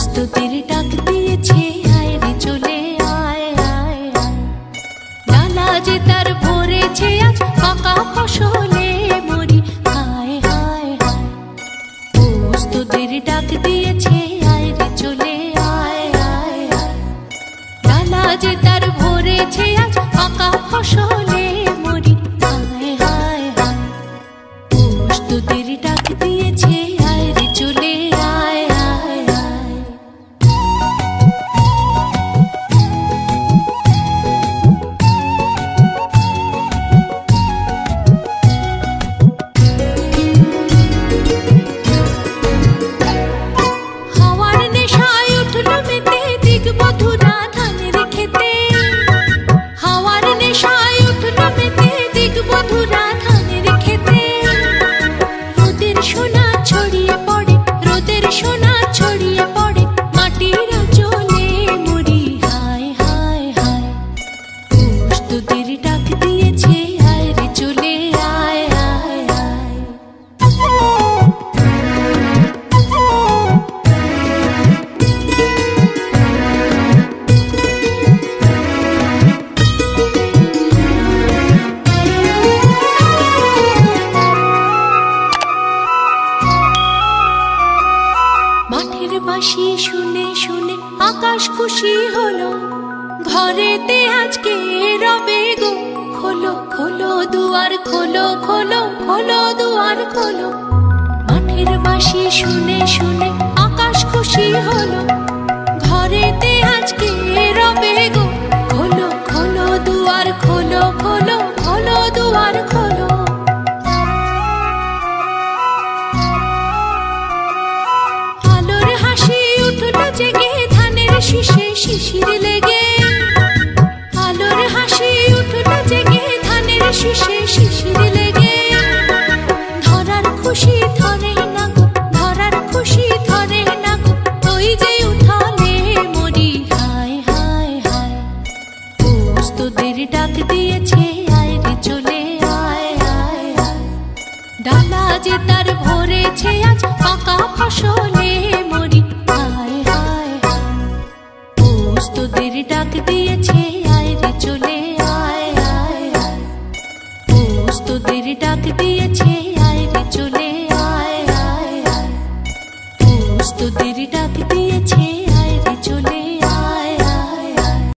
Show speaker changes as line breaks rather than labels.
প্রস্তুতির ডাক দিয়েছে, আয় রে চলে আয় আয় আয়। ডালা যে তার ভরেছে আজ পাকা ফসলে মরি, হায় হায় হায়। প্রস্তুতির ডাক দিয়েছে, আয় রে চলে আয় আয় আয়। ডালা যে তার ভরেছে আজ পাকা ফসলে মরি, হায় হায় হায়। প্রস্তুতির ডাক দিয়েছে, আয় রে চলে আয় আয় আয়। হাওয়ার নেশায় উঠল মেতে দিগবধূরা ধানের খেতে। হাওয়ার নেশায় উঠল মেতে দিগবধূরা ধানের খেতে। রোদের সোনা ছড়িয়ে পড়ে, রোদের সোনা ছড়িয়ে পড়ে মাটির আঁচলে মরি, হায় হায় হায়। প্রস্তুতির ডাক দিয়েছে, আয় রে চলে আয় আয় আয়। মাঠের বাঁশি শুনে শুনে আকাশ খুশি হলো, ঘরেতে আজকে রবে গো। খোলো খোলো দুয়ার খোলো, খোলো খোলো দুয়ার খোলো। মাঠের বাঁশি শুনে শুনে আকাশ খুশি হলো, ঘরেতে আজকে রবে গো। খোলো খোলো দুয়ার খোলো, খোলো খোলো দুয়ার খোলো। আলোর হাসি উঠল জেগে ধানের শীষে শিশির লেগে। আলোর হাসি উঠল জেগে ধানের শীষে শিশির লেগে। ধরার খুশি ধরে না গো, ধরার খুশি ধরে না গো, ওই যে উঠালে মরি, হায় হায় হায়। প্রস্তুতির ডাক দিয়েছে, আয় রে চলে আয় আয় আয়। ডালা যে তার ভরেছে আজ পাকা ফসলে মরি, হায় হায় হায়। প্রস্তুতির ডাক দিয়েছে, আয় রে চলে আয় আয় আয়। প্রস্তুতির ডাক দিয়েছে, আয় রে চলে আয় আয় আয়। প্রস্তুতির ডাক